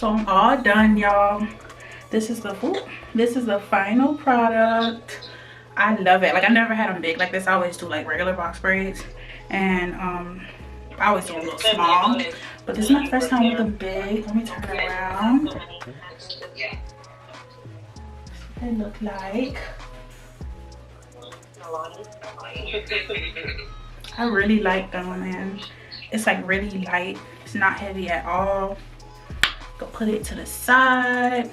So I'm all done, y'all. This is the final product. I love it. Like, I never had them big like this. I always do like regular box braids, and I always do a little small, but this is my first time with the big. Let me turn it around. They look like. I really like them, man. It's like really light. It's not heavy at all. Go put it to the side.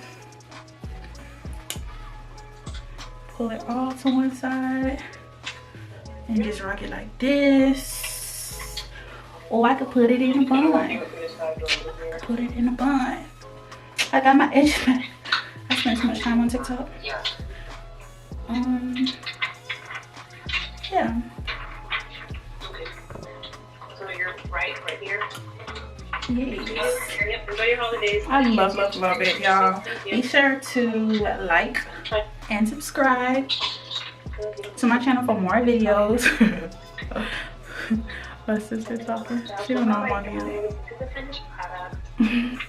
Pull it all to one side and just rock it like this. Or I could put it in a bun. Put it in a bun. I got my edge back. I spent too much time on TikTok. Yeah. So you're right here. Yes. Yep. Enjoy your holidays. I love it, y'all. Be sure to like and subscribe to my channel for more videos. My sister talking. She don't know I'm on here.